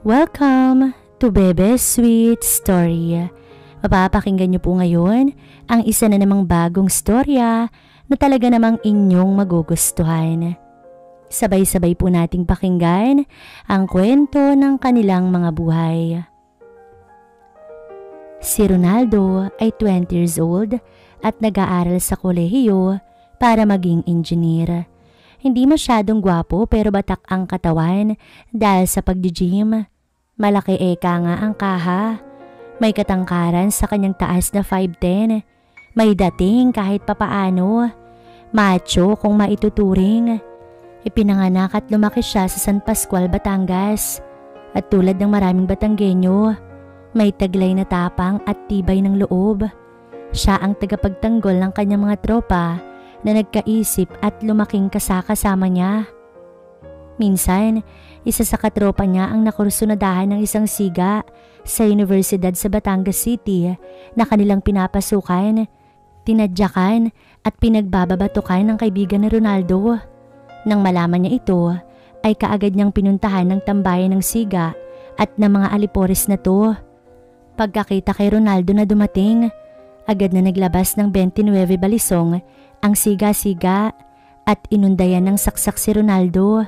Welcome to Bebe's Sweet Story. Mapapakinggan niyo po ngayon ang isa na namang bagong storya na talaga namang inyong magugustuhan. Sabay-sabay po nating pakinggan ang kwento ng kanilang mga buhay. Si Ronaldo ay 20 years old at nag-aaral sa kolehiyo para maging engineer. Hindi masyadong gwapo pero batak ang katawan dahil sa pag-gym. Malaki eka nga ang kaha. May katangkaran sa kanyang taas na 5'10". May dating kahit papaano. Macho kung maituturing. Ipinanganak at lumaki siya sa San Pascual, Batangas. At tulad ng maraming Batanggenyo, may taglay na tapang at tibay ng loob. Siya ang tagapagtanggol ng kanyang mga tropa na nagkaisip at lumaking kasama niya. Minsan, isa sa katropa niya ang nakursunadahan ng isang siga sa Universidad sa Batangas City na kanilang pinapasukan, tinadyakan at pinagbababatukan ng kaibigan ni Ronaldo. Nang malaman niya ito, ay kaagad niyang pinuntahan ng tambayan ng siga at ng mga alipores na to. Pagkakita kay Ronaldo na dumating, agad na naglabas ng 29 balisong ang siga-siga at inundayan ng saksak si Ronaldo.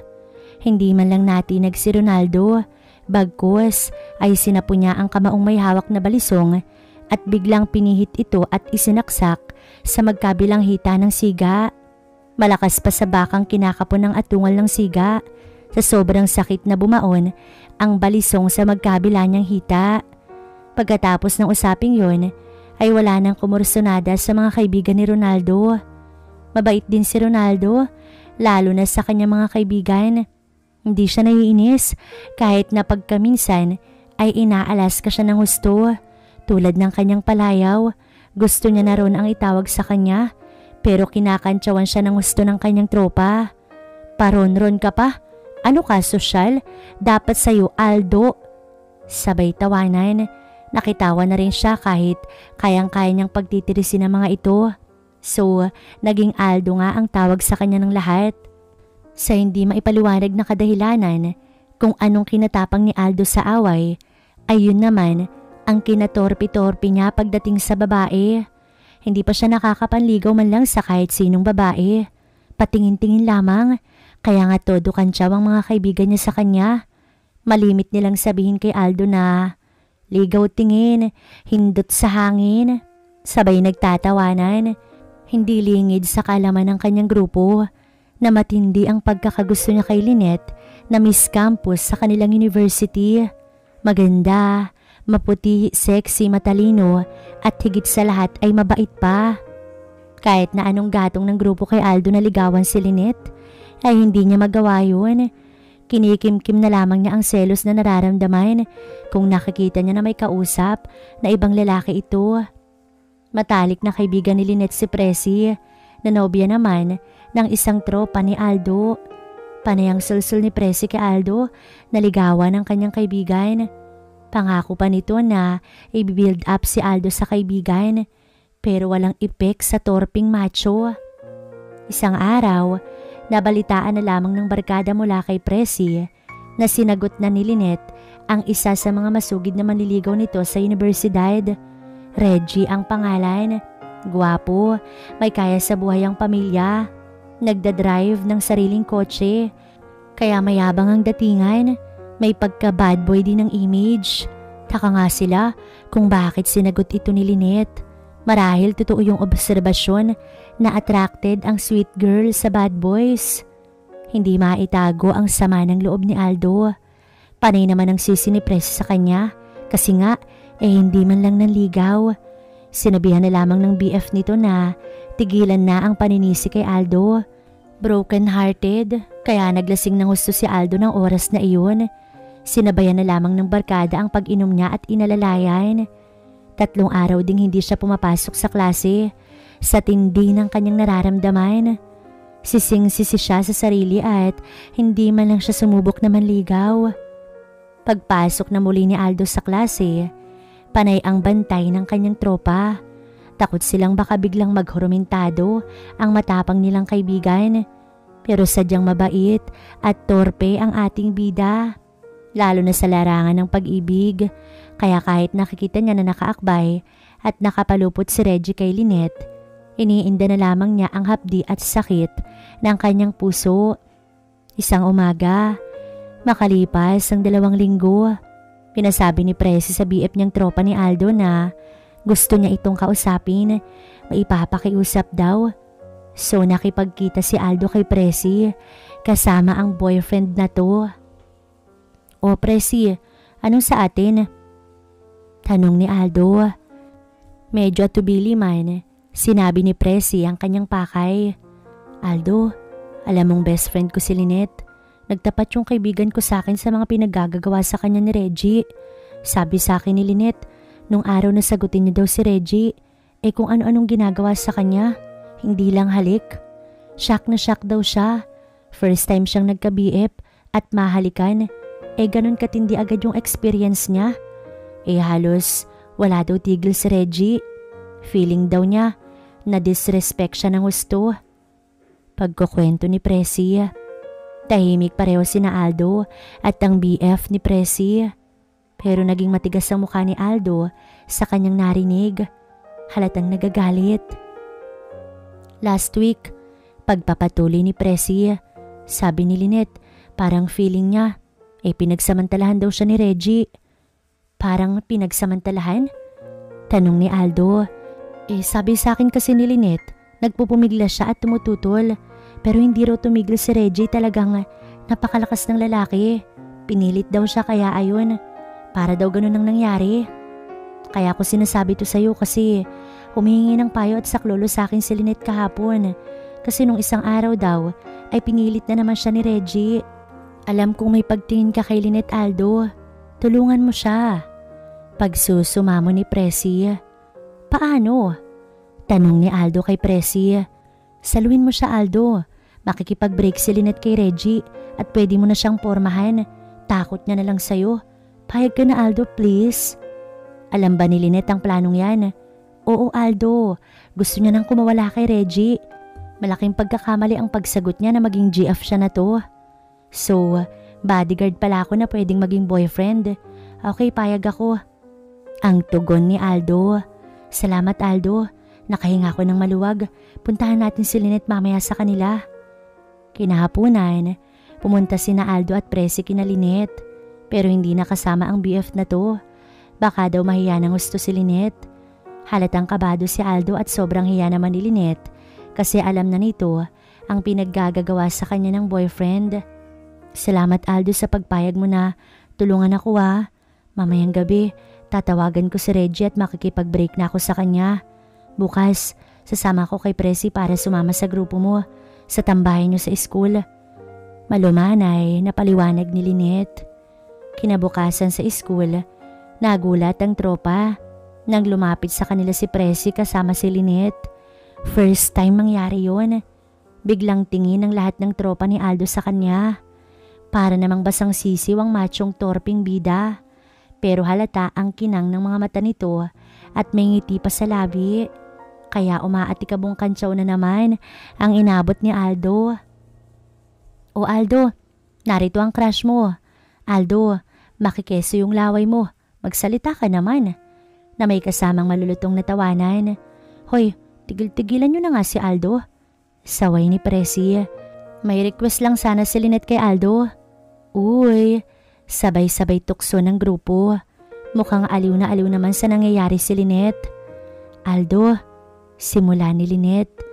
Hindi man lang natinag si Ronaldo, bagkus ay sinapo niya ang kamaong may hawak na balisong at biglang pinihit ito at isinaksak sa magkabilang hita ng siga. Malakas pa sa bakang kinakapon ng atungal ng siga. Sa sobrang sakit na bumaon ang balisong sa magkabila niyang hita. Pagkatapos ng usaping yon ay wala nang kumursonada sa mga kaibigan ni Ronaldo. Mabait din si Ronaldo, lalo na sa kanyang mga kaibigan. Hindi siya naiinis kahit na pagkaminsan ay inaalas ka siya ng husto. Tulad ng kanyang palayaw, gusto niya na ron ang itawag sa kanya pero kinakantsawan siya ng husto ng kanyang tropa. Paron-ron ka pa? Ano ka, sosyal? Dapat sa'yo, Aldo. Sabay tawanan. Nakitawa na rin siya kahit kayang-kaya niyang pagtitirisin ng mga ito. So, naging Aldo nga ang tawag sa kanya ng lahat. Sa hindi maipaliwanag na kadahilanan kung anong kinatapang ni Aldo sa away, ay yun naman ang kinatorpi-torpi niya pagdating sa babae. Hindi pa siya nakakapanligaw man lang sa kahit sinong babae. Patingin-tingin lamang, kaya nga todo kantsaw ang mga kaibigan niya sa kanya. Malimit nilang sabihin kay Aldo na, ligaw tingin, hindot sa hangin. Sabay nagtatawanan, hindi lingid sa kalaman ng kanyang grupo na matindi ang pagkakagusto niya kay Lynette na Miss Campus sa kanilang university. Maganda, maputi, sexy, matalino at higit sa lahat ay mabait pa. Kahit na anong gatong ng grupo kay Aldo na ligawan si Lynette, ay hindi niya magawa yun. Kinikimkim na lamang niya ang selos na nararamdaman kung nakikita niya na may kausap na ibang lalaki ito. Matalik na kaibigan ni Lynette si Presi, na nobya naman ng isang tropa ni Aldo. Panay ang sulsul ni Presi kay Aldo na ligawan ng kanyang kaibigan. Pangako pa nito na i-build up si Aldo sa kaibigan pero walang epek sa torping macho. Isang araw, nabalitaan na lamang ng barkada mula kay Presi na sinagot na ni Lynette ang isa sa mga masugid na manliligaw nito sa universidad. Reggie ang pangalan. Gwapo, may kaya sa buhay ang pamilya. Nagdadrive ng sariling kotse. Kaya mayabang ang datingan. May pagka-bad boy din ng image. Taka nga sila kung bakit sinagot ito ni Lynette. Marahil totoo yung obserbasyon na attracted ang sweet girl sa bad boys. Hindi maitago ang sama ng loob ni Aldo. Panay naman ang sisi ni Presi sa kanya kasi nga hindi man lang nanligaw. Sinabihan na lamang ng BF nito na tigilan na ang paninisi kay Aldo. Broken hearted, kaya naglasing ng gusto si Aldo ng oras na iyon. Sinabayan na lamang ng barkada ang pag-inom niya at inalalayan. 3 araw ding hindi siya pumapasok sa klase sa tindi ng kanyang nararamdaman. Sising-sisi siya sa sarili at hindi man lang siya sumubok na manligaw. Pagpasok na muli ni Aldo sa klase, panay ang bantay ng kanyang tropa. Takot silang baka biglang maghurumentado ang matapang nilang kaibigan. Pero sadyang mabait at torpe ang ating bida. lalo na sa larangan ng pag-ibig. Kaya kahit nakikita niya na nakaakbay at nakapalupot si Reggie kay Lynette, iniinda na lamang niya ang hapdi at sakit ng kanyang puso. Isang umaga, makalipas ang 2 linggo, pinasabi ni Presi sa BF niyang tropa ni Aldo na gusto niya itong kausapin, maipapakiusap daw. So nakipagkita si Aldo kay Presi kasama ang boyfriend na to. "O Presi, anong sa atin?" tanong ni Aldo. Medyo atubili man, sinabi ni Presi ang kanyang pakay. "Aldo, alam mong best friend ko si Lynette. Nagtapat yung kaibigan ko sa akin sa mga pinaggagawa sa kanya ni Reggie. Sabi sa akin ni Lynette, nung araw na sagutin niya daw si Reggie, kung ano-anong ginagawa sa kanya, hindi lang halik. Shock na shock daw siya. First time siyang nagka-BF at mahalikan. Ganun katindi agad yung experience niya. Halos wala daw tigil si Reggie. Feeling daw niya na disrespect siya ng gusto." Pagkukwento ni Presi, tahimik pareho sina Aldo at ang BF ni Presi. Pero naging matigas ang mukha ni Aldo sa kanyang narinig. Halatang nagagalit. Last week, pagpapatuloy ni Presi, sabi ni Lynette, parang feeling niya, pinagsamantalahan daw siya ni Reggie. "Parang pinagsamantalahan?" tanong ni Aldo. Sabi sa akin kasi ni Lynette, nagpupumigla siya at tumututol. Pero hindi raw tumigil si Reggie, talagang napakalakas ng lalaki. Pinilit daw siya kaya ayun, para daw ganun ang nangyari. Kaya ako sinasabi to sa'yo kasi humihingi ng payo at saklolo sa akin si Lynette kahapon. Kasi nung isang araw daw ay pinilit na naman siya ni Reggie. Alam kong may pagtingin ka kay Lynette, Aldo. Tulungan mo siya. Pagsusumamo ni Presi. "Paano?" tanong ni Aldo kay Presi. "Saluhin mo siya, Aldo. Makikipag-break si Lynette kay Reggie at pwede mo na siyang pormahan. Takot niya na lang sa'yo. Payag ka na, Aldo, please." Alam ba ni Lynette ang planong yan? "Oo, Aldo. Gusto niya nang kumawala kay Reggie. Malaking pagkakamali ang pagsagot niya na maging GF siya na to. So, bodyguard pala ako na pwedeng maging boyfriend. Okay, payag ako." Ang tugon ni Aldo. "Salamat, Aldo. Nakahinga ko ng maluwag. Puntahan natin si Lynette mamaya sa kanila." Kinahaponan, pumunta sina Aldo at Presi kina Lynette. Pero hindi nakasama ang BF na to. Baka daw mahiya ng gusto si Lynette. Halatang kabado si Aldo at sobrang hiya naman ni Lynette kasi alam na nito ang pinaggagawa sa kanya ng boyfriend. "Salamat, Aldo, sa pagpayag mo na tulungan ako ha. Mamayang gabi, tatawagan ko si Reggie at makikipag-break na ako sa kanya. Bukas, sasama ko kay Presi para sumama sa grupo mo sa tambahay niyo sa school." Malumanay na paliwanag ni Lynette. Kinabukasan sa school, nagulat ang tropa nang lumapit sa kanila si Presi kasama si Lynette. First time mangyari yun. Biglang tingin ng lahat ng tropa ni Aldo sa kanya. Para namang basang sisiw ang machong torping bida. Pero halata ang kinang ng mga mata nito at may ngiti pa sa labi. Kaya umaatikabong kantsaw na naman ang inabot ni Aldo. "O Aldo, narito ang crush mo. Aldo, makikeso yung laway mo. Magsalita ka naman." Na may kasamang malulutong na tawanan. "Hoy, tigil-tigilan nyo na nga si Aldo." Saway ni Presi. "May request lang sana si Lynette kay Aldo." Uy, sabay-sabay tukso ng grupo. Mukhang aliw na aliw naman sa nangyayari si Lynette. "Aldo," simula ni Lynette,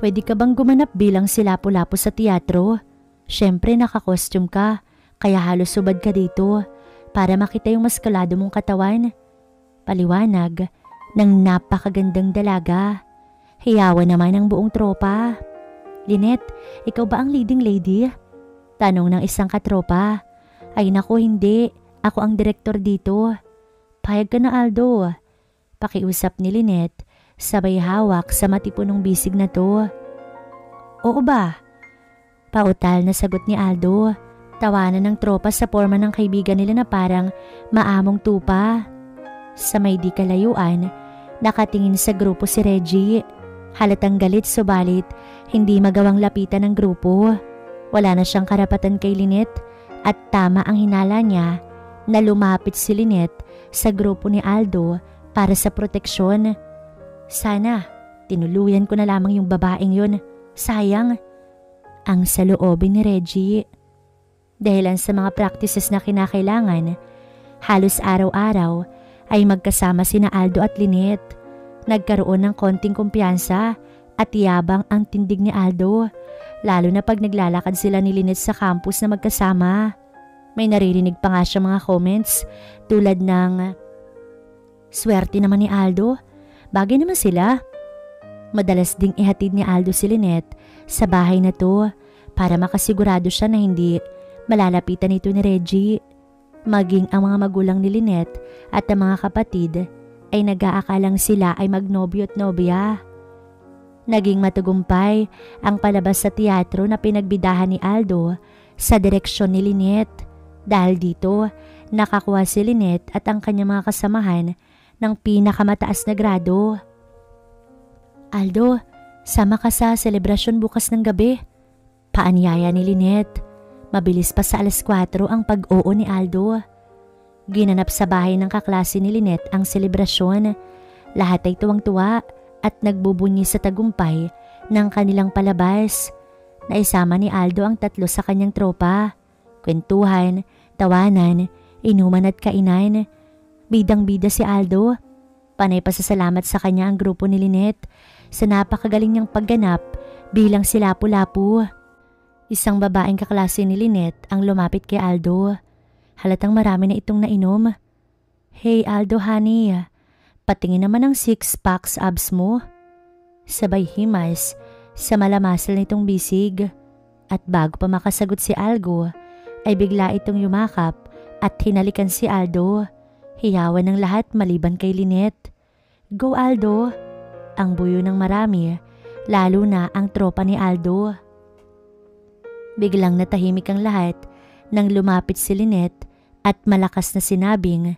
"pwede ka bang gumanap bilang si Lapu-Lapu sa teatro? Syempre naka-costume ka, kaya halos subad ka dito para makita yung maskulado mong katawan." Paliwanag ng napakagandang dalaga. Hiyawan naman ang buong tropa. "Lynette, ikaw ba ang leading lady?" tanong ng isang katropa. "Ay nako, hindi. Ako ang direktor dito." "Payag ka na, Aldo." Pakiusap ni Lynette, sabay hawak sa matipunong bisig na to. "Oo ba?" Pautal na sagot ni Aldo. Tawanan ng tropa sa forma ng kaibigan nila na parang maamong tupa. Sa may di kalayuan, nakatingin sa grupo si Reggie. Halatang galit subalit hindi magawang lapitan ng grupo. Wala na siyang karapatan kay Lynette at tama ang hinala niya na lumapit si Lynette sa grupo ni Aldo para sa proteksyon. Sana, tinuluyan ko na lamang yung babaeng yun. Sayang. Ang saloobin ni Reggie. Dahilan sa mga practices na kinakailangan, halos araw-araw ay magkasama sina Aldo at Lynette. Nagkaroon ng konting kumpiyansa at yabang ang tindig ni Aldo, lalo na pag naglalakad sila ni Lynette sa campus na magkasama. May naririnig pa nga siya mga comments tulad ng, "Swerte naman ni Aldo, bagay naman sila." Madalas ding ihatid ni Aldo si Lynette sa bahay na to para makasigurado siya na hindi malalapitan ito ni Reggie. Maging ang mga magulang ni Lynette at ang mga kapatid ay nag-aakalang sila ay magnobyo at nobya. Naging matagumpay ang palabas sa teatro na pinagbidahan ni Aldo sa direksyon ni Lynette. Dahil dito, nakakuha si Lynette at ang kanyang mga kasamahan ng pinakamataas na grado. "Aldo, sama ka sa selebrasyon bukas ng gabi." Paanyaya ni Lynette. Mabilis pa sa 4:00 ang pag-oo ni Aldo. Ginanap sa bahay ng kaklase ni Lynette ang selebrasyon. Lahat ay tuwang-tuwa at nagbubunyi sa tagumpay ng kanilang palabas. Naisama ni Aldo ang 3 sa kanyang tropa. Kwentuhan, tawanan, inuman at kainan. Bidang-bida si Aldo. Panay pasasalamat sa kanya ang grupo ni Lynette sa napakagaling niyang pagganap bilang si Lapu-Lapu. Isang babaeng kaklase ni Lynette ang lumapit kay Aldo. Halatang marami na itong nainom. "Hey Aldo honey, patingin naman ang 6-packs abs mo." Sabay himas sa malamasil nitong bisig. At bago pa makasagot si Algo, ay bigla itong yumakap at hinalikan si Aldo. Hiyawan ng lahat maliban kay Lynette. "Go Aldo!" Ang buyo ng marami, lalo na ang tropa ni Aldo. Biglang natahimik ang lahat nang lumapit si Lynette at malakas na sinabing,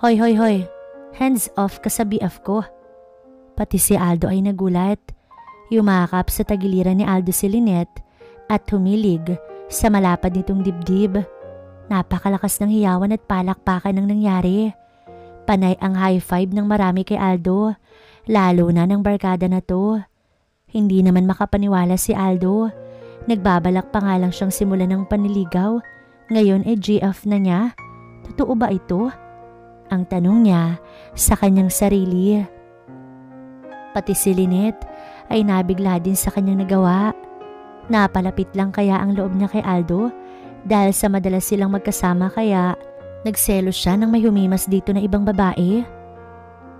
"Hoy, hoy, hoy, hands off ka sa BF ko." Pati si Aldo ay nagulat. Yumakap sa tagiliran ni Aldo si Lynette at humilig sa malapad nitong dibdib. Napakalakas ng hiyawan at palakpakan ng nangyari. Panay ang high five ng marami kay Aldo, lalo na ng barkada na to. Hindi naman makapaniwala si Aldo. Nagbabalak pa nga lang siyang simulan ng panliligaw. Ngayon ay GF na niya. Totoo ba ito? Ang tanong niya sa kanyang sarili. Pati si Lynette ay nabigla din sa kanyang nagawa. Napalapit lang kaya ang loob niya kay Aldo dahil sa madalas silang magkasama kaya nagselos siya nang may humimas dito na ibang babae.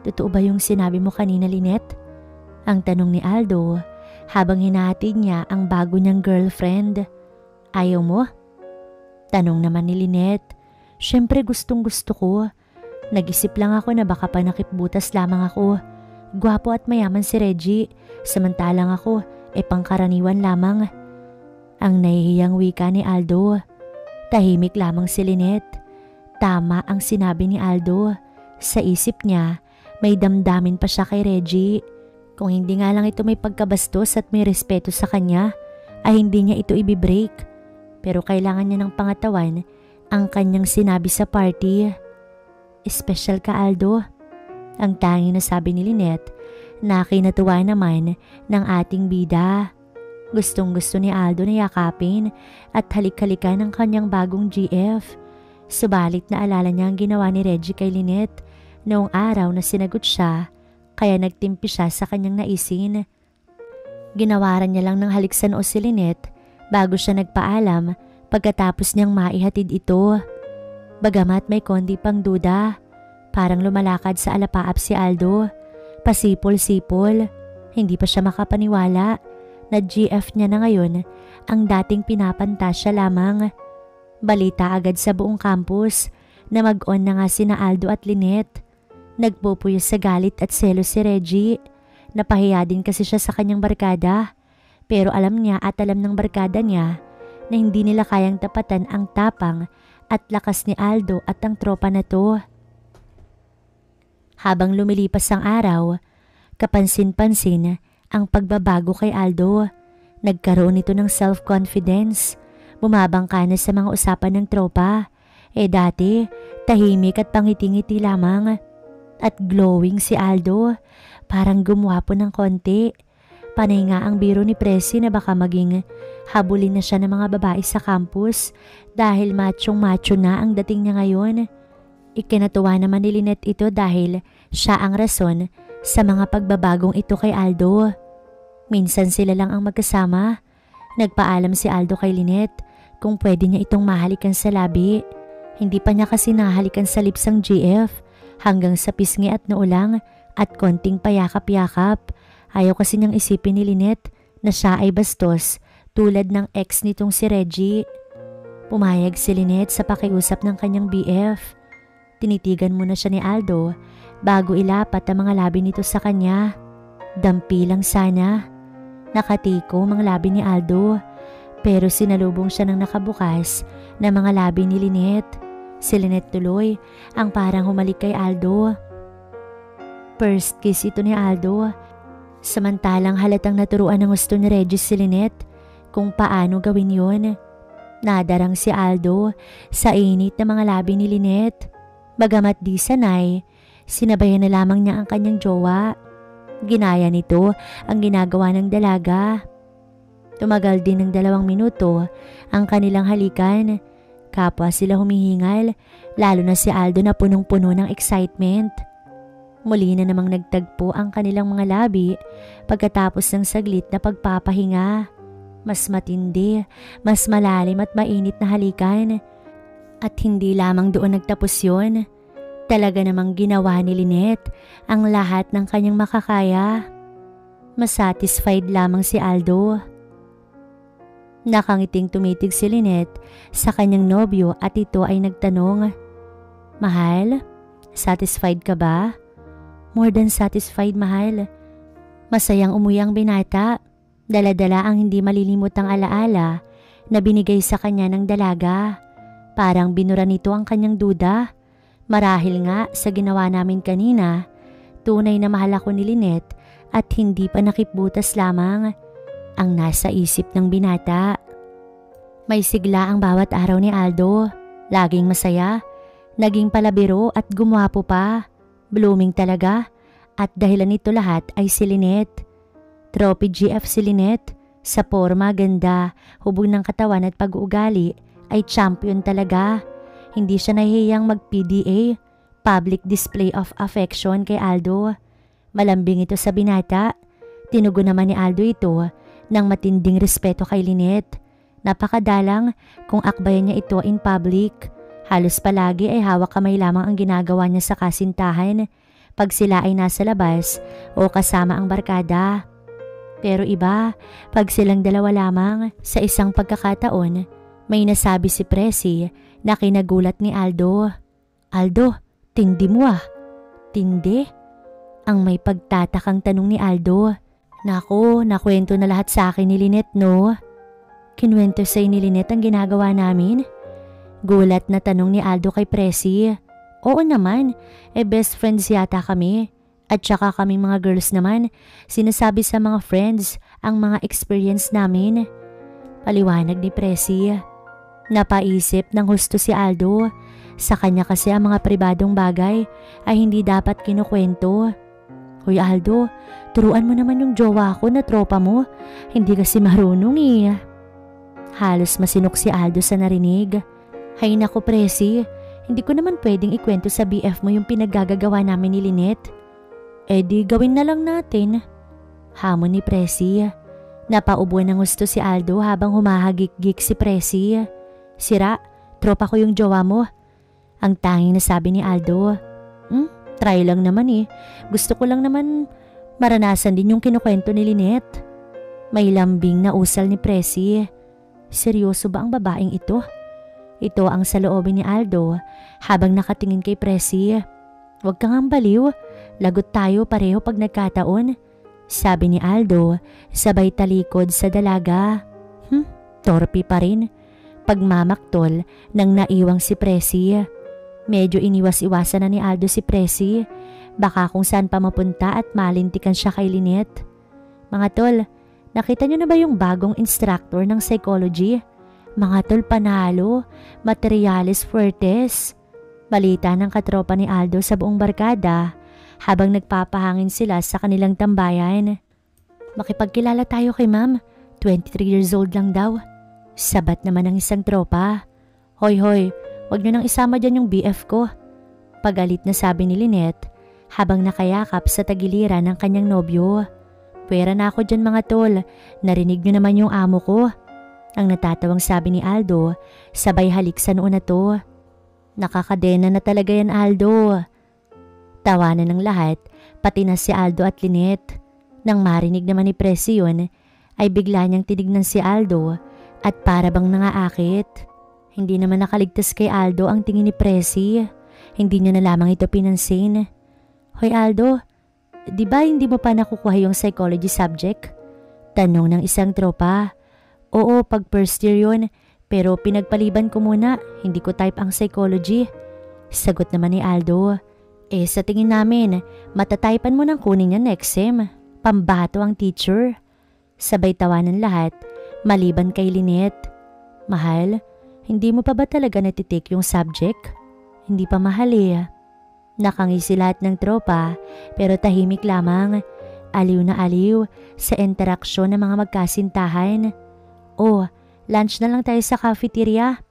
"Totoo ba yung sinabi mo kanina, Lynette?" Ang tanong ni Aldo habang hinahatid niya ang bago niyang girlfriend. "Ayaw mo?" Tanong naman ni Lynette. "Syempre gustong gusto ko. Nag-isip lang ako na baka panakipbutas lamang ako. Gwapo at mayaman si Reggie, samantalang ako pangkaraniwan lamang." Ang nahihiyang wika ni Aldo. Tahimik lamang si Lynette. Tama ang sinabi ni Aldo. Sa isip niya, may damdamin pa siya kay Reggie. Kung hindi nga lang ito may pagkabastos at may respeto sa kanya, ay hindi niya ito ibibreak. Pero kailangan niya ng pangatawan ang kanyang sinabi sa party. "Espesyal ka Aldo." Ang tanging na sabi ni Lynette na kinatuwa naman ng ating bida. Gustong-gusto ni Aldo na yakapin at halik-halikan ng kanyang bagong GF. Subalit naalala niya ang ginawa ni Reggie kay Lynette noong araw na sinagot siya, kaya nagtimpi siya sa kanyang naisin. Ginawaran niya lang ng halik sa noo si Lynette bago siya nagpaalam pagkatapos niyang maihatid ito. Bagamat may konti pang duda, parang lumalakad sa alapaap si Aldo. Pasipol-sipol, hindi pa siya makapaniwala na GF niya na ngayon ang dating pinapantasya lamang. Balita agad sa buong campus na mag-on na nga sina Aldo at Lynette. Nagpupuyos sa galit at selos si Reggie. Napahiya din kasi siya sa kanyang barkada. Pero alam niya at alam ng barkada niya na hindi nila kayang tapatan ang tapang at lakas ni Aldo at ang tropa na to. Habang lumilipas ang araw, kapansin-pansin ang pagbabago kay Aldo. Nagkaroon ito ng self-confidence. Bumabangka na sa mga usapan ng tropa. Dati, Tahimik at pangiti-ngiti lamang. At glowing si Aldo. Parang gumwapo ng konti. Panay nga ang biro ni Presi na baka maging habulin na siya ng mga babae sa campus dahil machong-macho na ang dating niya ngayon. Ikinatuwa naman ni Lynette ito dahil siya ang rason sa mga pagbabagong ito kay Aldo. Minsan sila lang ang magkasama. Nagpaalam si Aldo kay Lynette kung pwede niya itong mahalikan sa labi. Hindi pa niya kasi nahalikan sa lips ang GF hanggang sa pisngi at noo lang at konting payakap-yakap. Ayaw kasi niyang isipin ni Lynette na siya ay bastos tulad ng ex nitong si Reggie. Pumayag si Lynette sa pakiusap ng kanyang BF. Tinitigan muna siya ni Aldo bago ilapat ang mga labi nito sa kanya. Dampi lang sana. Nakatiko ang labi ni Aldo pero sinalubong siya ng nakabukas na mga labi ni Lynette. Si Lynette tuloy ang parang humalik kay Aldo. First kiss ito ni Aldo. Samantalang halatang naturuan ng gusto ni Regis si Lynette kung paano gawin yun. Nadarang si Aldo sa init na mga labi ni Lynette. Bagamat di sanay, sinabayan na lamang niya ang kanyang jowa. Ginaya nito ang ginagawa ng dalaga. Tumagal din ng 2 minuto ang kanilang halikan. Kapwa sila humihingal, lalo na si Aldo na punong-puno ng excitement. Muli na namang nagtagpo ang kanilang mga labi pagkatapos ng saglit na pagpapahinga. Mas matindi, mas malalim at mainit na halikan. At hindi lamang doon nagtapos yun. Talaga namang ginawa ni Lynette ang lahat ng kanyang makakaya. Masatisfied lamang si Aldo. Nakangiting tumitig si Lynette sa kanyang nobyo at ito ay nagtanong, "Mahal, satisfied ka ba?" "More than satisfied, mahal." Masayang umuwi ang binata. Dala-dala ang hindi malilimutang alaala na binigay sa kanya ng dalaga. Parang binura nito ang kanyang duda. Marahil nga sa ginawa namin kanina, tunay na mahal ako ni Lynette at hindi pa nakipbutas lamang ang nasa isip ng binata. May sigla ang bawat araw ni Aldo. Laging masaya, naging palabiro at gumwapo pa. Blooming talaga at dahilan nito lahat ay si Lynette. Trophy GF si Lynette. Sa porma, ganda, hubog ng katawan at pag-uugali ay champion talaga. Hindi siya nahihiyang mag-PDA, public display of affection kay Aldo. Malambing ito sa binata. Tinugon naman ni Aldo ito ng matinding respeto kay Lynette. Napakadalang kung akbayan niya ito in public. Halos palagi ay hawak kamay lamang ang ginagawa niya sa kasintahan pag sila ay nasa labas o kasama ang barkada. Pero iba, pag silang dalawa lamang sa isang pagkakataon, may nasabi si Presi na kinagulat ni Aldo. "Aldo, tindi mo ah." "Tindi?" ang may pagtatakang tanong ni Aldo. "Naku, nakwento na lahat sa akin ni Lynette, no?" "Kinwento sa'yo ni Lynette ang ginagawa namin?" Gulat na tanong ni Aldo kay Presi. "Oo naman, best friends yata kami. At saka kaming mga girls naman, sinasabi sa mga friends ang mga experience namin." Paliwanag ni Presi. Napaisip ng husto si Aldo. Sa kanya kasi ang mga pribadong bagay ay hindi dapat kinukwento. "Hoy Aldo, turuan mo naman yung jowa ko na tropa mo. Hindi kasi marunong eh." Halos masinok si Aldo sa narinig. "Hay nako Presi, hindi ko naman pwedeng ikwento sa BF mo yung pinaggagawa namin ni Lynette." "Di gawin na lang natin." Hamon ni Presi. Napaubo ng gusto si Aldo habang humahagik-gik si Presi. "Sira, tropa ko yung jowa mo." Ang tanging nasabi ni Aldo. Try lang naman eh. Gusto ko lang naman maranasan din yung kinukwento ni Lynette." May lambing na usal ni Presi. Seryoso ba ang babaeng ito? Ito ang saloobin ni Aldo habang nakatingin kay Presi. "Huwag kang baliw. Lagot tayo pareho pag nagkataon," sabi ni Aldo sabay talikod sa dalaga. Torpe pa rin. Pagmamaktol nang naiwang si Presi. Medyo iniwas-iwasan na ni Aldo si Presi. Baka kung saan pa mapunta at malintikan siya kay Lynette. "Mga tol, nakita niyo na ba yung bagong instructor ng psychology? Mga tol, panalo. Materialis Fuertes." Balita ng katropa ni Aldo sa buong barkada habang nagpapahangin sila sa kanilang tambayan. Makipagkilala tayo kay ma'am, 23 years old lang daw. Sabat naman ng isang tropa. Hoy, wag niyo nang isama dyan yung BF ko. Pagalit na sabi ni Lynette habang nakayakap sa tagiliran ng kanyang nobyo. Pwera na ako dyan mga tol, narinig niyo naman yung amo ko. Ang natatawang sabi ni Aldo, sabay halik sa noon na to. Nakakadena na talaga yan Aldo. Tawanan ng lahat, pati na si Aldo at Lynette. Nang marinig naman ni Presi yun, ay bigla niyang tinignan si Aldo at para bang nangaakit. Hindi naman nakaligtas kay Aldo ang tingin ni Presi. Hindi niya na lamang ito pinansin. Hoy Aldo, di ba hindi mo pa nakukuha yung psychology subject? Tanong ng isang tropa. Oo, pag first year yun, pero pinagpaliban ko muna, hindi ko type ang psychology. Sagot naman ni Aldo. Sa tingin namin, matatypan mo nang kunin niya next sem. Pambato ang teacher. Sabay tawanan lahat, maliban kay Lynette. Mahal, hindi mo pa ba talaga natitake yung subject? Hindi pa mahal eh. Nakangisi lahat ng tropa pero tahimik lamang. Aliw na aliw sa interaksyon ng mga magkasintahan. Lunch na lang tayo sa cafeteria.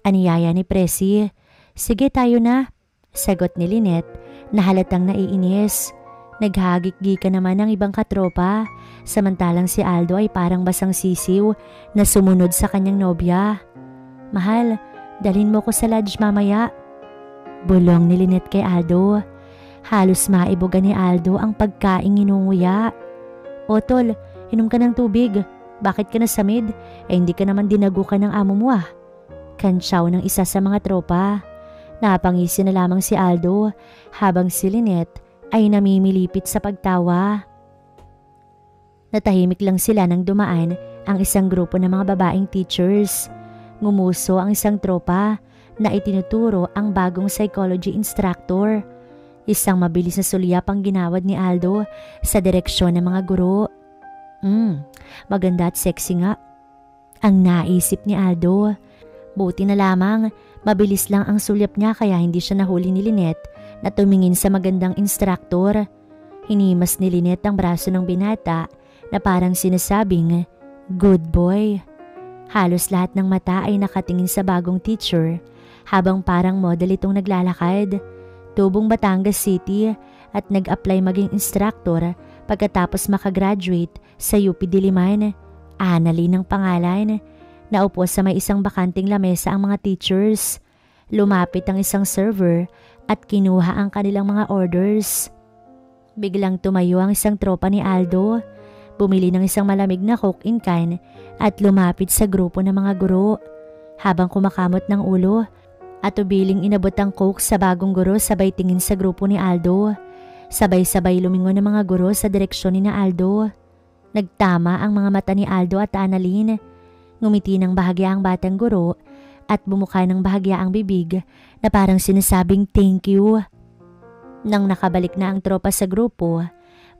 Aniyaya ni Presi. Sige tayo na. Sagot ni Lynette na halatang naiinis. Naghagik-gika naman ng ibang katropa. Samantalang si Aldo ay parang basang sisiw na sumunod sa kanyang nobya. Mahal, dalhin mo ko sa lodge mamaya. Bulong ni Lynette kay Aldo. Halos maibuga ni Aldo ang pagkaing inunguya. O tol, inom ka ng tubig. Bakit ka nasamid? Hindi ka naman dinagukan ng amo mo ah. Kantsaw ng isa sa mga tropa. Napangisi na lamang si Aldo habang si Lynette ay namimilipit sa pagtawa. Natahimik lang sila nang dumaan ang isang grupo ng mga babaeng teachers. Ngumuso ang isang tropa na itinuturo ang bagong psychology instructor. Isang mabilis na sulyap ang ginawad ni Aldo sa direksyon ng mga guro. Maganda at sexy nga. Ang naisip ni Aldo. Buti na lamang, mabilis lang ang sulyap niya kaya hindi siya nahuli ni Lynette na tumingin sa magandang instructor. Hinimas ni Lynette ang braso ng binata na parang sinasabing, good boy. Halos lahat ng mata ay nakatingin sa bagong teacher habang parang model itong naglalakad. Tubong Batangas City at nag-apply maging instructor pagkatapos makagraduate sa UP Diliman. Annalyn ang pangalan. Naupo sa may isang bakanting lamesa ang mga teachers. Lumapit ang isang server at kinuha ang kanilang mga orders. Biglang tumayo ang isang tropa ni Aldo. Bumili ng isang malamig na Coke in can at lumapit sa grupo ng mga guro. Habang kumakamot ng ulo at ubiling inabot ang Coke sa bagong guro sabay tingin sa grupo ni Aldo. Sabay-sabay lumingon ng mga guro sa direksyon ni Aldo. Nagtama ang mga mata ni Aldo at Annalyn. Ngumiti ng bahagya ang batang guro at bumuka ng bahagya ang bibig na parang sinasabing thank you. Nang nakabalik na ang tropa sa grupo,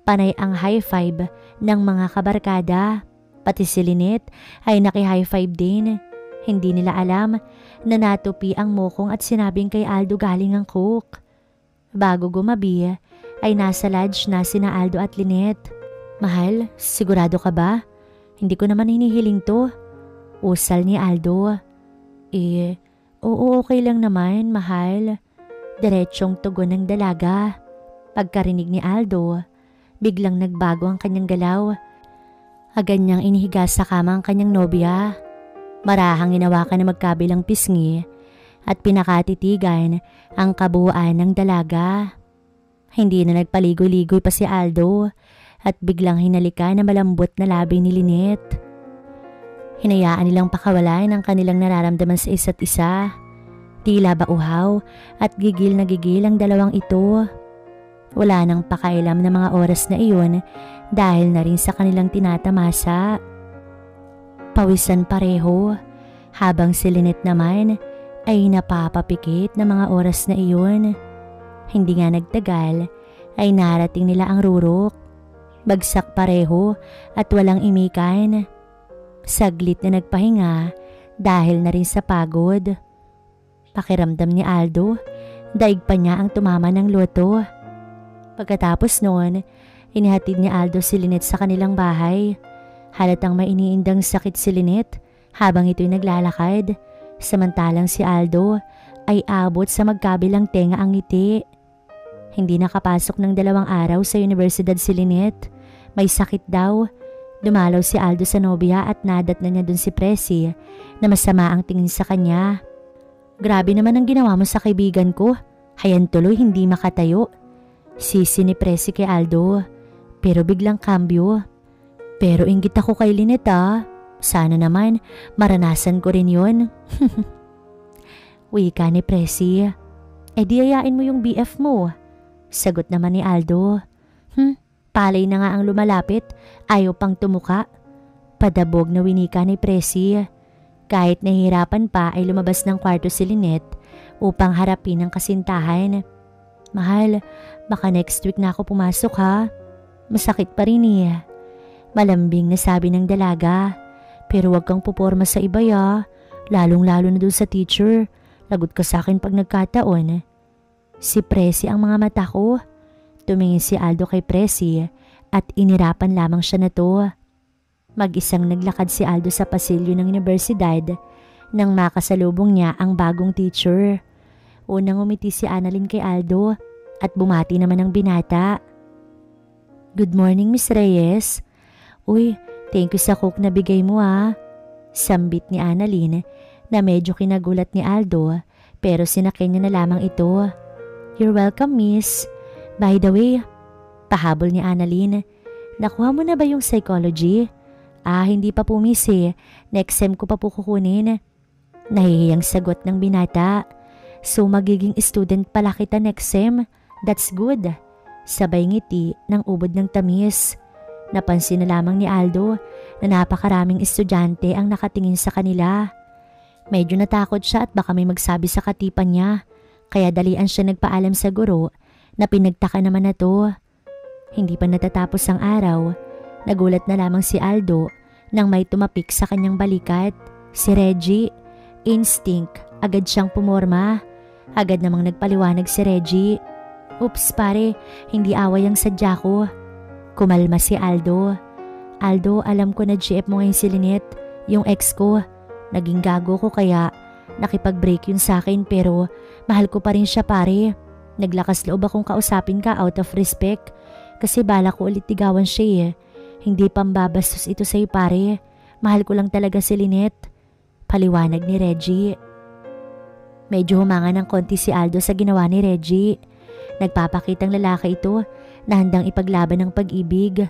panay ang high five ng mga kabarkada. Pati si Lynette ay naki-high five din. Hindi nila alam na natupi ang mokong at sinabing kay Aldo galing ang Coke. Bago gumabi ay nasa lodge na sina Aldo at Lynette. Mahal, sigurado ka ba? Hindi ko naman hinihiling to. Usal ni Aldo. Oo okay lang naman, mahal. Diretsyong tugon ng dalaga. Pagkarinig ni Aldo, biglang nagbago ang kanyang galaw. Agad niyang inihiga sa kama ang kanyang nobya. Marahang hinawakan na magkabilang pisngi at pinakatitigan ang kabuuan ng dalaga. Hindi na nagpaligoy-ligoy pa si Aldo at biglang hinalika na malambot na labi ni Lynette. Hinayaan nilang pakawalan ang kanilang nararamdaman sa isa't isa. Tila ba uhaw at gigil na gigil ang dalawang ito. Wala nang pakailam na mga oras na iyon dahil na rin sa kanilang tinatamasa. Pawisan pareho habang si Lynette naman ay napapapikit na mga oras na iyon. Hindi nga nagtagal ay narating nila ang rurok. Bagsak pareho at walang imikan. Saglit na nagpahinga dahil na rin sa pagod. Pakiramdam ni Aldo, Daig pa niya ang tumama ng loto. Pagkatapos noon, inihatid ni Aldo si Lynette sa kanilang bahay. Halatang may iniindang sakit si Lynette habang ito'y naglalakad, samantalang si Aldo ay abot sa magkabilang tenga ang ngiti. Hindi nakapasok ng 2 araw sa universidad si Lynette. May sakit daw. Dumalaw si Aldo sa nobya at nadat na niya dun si Presi na masama ang tingin sa kanya. Grabe naman ang ginawa mo sa kaibigan ko. Hayan tuloy hindi makatayo. Sisi ni Presi kay Aldo. Pero biglang kambyo. Pero inggit ako kay Lynette Sana naman maranasan ko rin yun. Wika ni Presi. Di ayain mo yung BF mo. Sagot naman ni Aldo. Palay na nga ang lumalapit, ayaw pang tumuka. Padabog na winika ni Presi. Kahit nahihirapan pa ay lumabas ng kwarto si Lynette upang harapin ang kasintahan. Mahal, baka next week na ako pumasok Masakit pa rin Malambing na sabi ng dalaga. Pero wag kang puporma sa iba lalong-lalo na dun sa teacher. Lagot ka sa akin pag nagkataon. Si Presi ang mga mata ko. Tumingin si Aldo kay Presi at inirapan lamang siya na to. Mag-isang naglakad si Aldo sa pasilyo ng universidad nang makasalubong niya ang bagong teacher. Unang umiti si Annalyn kay Aldo at bumati naman ang binata. Good morning, Miss Reyes. Uy, thank you sa coke na bigay mo Sambit ni Annalyn na medyo kinagulat ni Aldo pero sinakyan niya na lamang ito. You're welcome, miss. By the way, pahabol ni Annalyn, nakuha mo na ba yung psychology? Hindi pa po miss Next sem ko pa po kukunin. Nahihiyang sagot ng binata. So magiging student pala kita next sem. That's good. Sabay ngiti ng ubod ng tamis. Napansin na lamang ni Aldo na napakaraming estudyante ang nakatingin sa kanila. Medyo natakot siya at baka may magsabi sa katipan niya. Kaya dalian siya nagpaalam sa guro na pinagtaka naman na to. Hindi pa natatapos ang araw, nagulat na lamang si Aldo nang may tumapik sa kanyang balikat. Si Reggie. Instinct, agad siyang pumorma. Agad namang nagpaliwanag si Reggie. Oops pare, hindi away ang sadya ko. Kumalma si Aldo. Aldo, alam ko na GF mo ngayon si Lynette, yung ex ko. Naging gago ko kaya nakipag-break yun sa akin pero mahal ko pa rin siya pare. Naglakas loob akong kausapin ka out of respect kasi bala ko ulit tigawan siya Hindi pambabastos ito sa'yo pare. Mahal ko lang talaga si Lynette. Paliwanag ni Reggie. Medyo humanga ng konti si Aldo sa ginawa ni Reggie. Nagpapakitang lalaki ito na handang ipaglaban ng pag-ibig.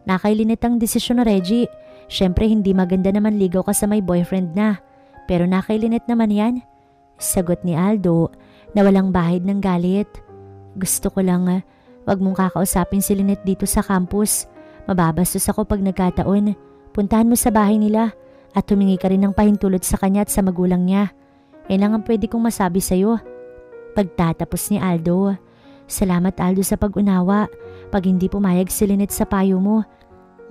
Nakay Lynette ang desisyon na Reggie. Syempre hindi maganda naman ligaw ka sa may boyfriend na. Pero nakay Lynette naman yan. Sagot ni Aldo na walang bahid ng galit. Gusto ko lang wag mong kakausapin si Lynette dito sa campus. Mababastos ako pag nagkataon. Puntahan mo sa bahay nila at humingi ka rin ng pahintulot sa kanya at sa magulang niya. Yan lang ang pwede kong masabi sa'yo. Pagtatapos ni Aldo. Salamat Aldo sa pag-unawa. Pag hindi pumayag si Lynette sa payo mo,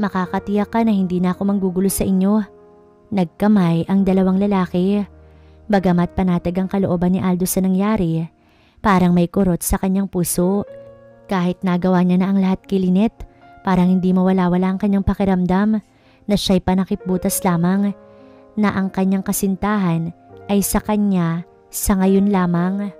makakatiyak ka na hindi na ako manggugulo sa inyo. Nagkamay ang dalawang lalaki. Bagamat panatag ang kalooban ni Aldo sa nangyari, parang may kurot sa kanyang puso. Kahit nagawa niya na ang lahat kay Lynette, parang hindi mawala-wala ang kanyang pakiramdam na siya'y panakipbutas lamang, na ang kanyang kasintahan ay sa kanya sa ngayon lamang.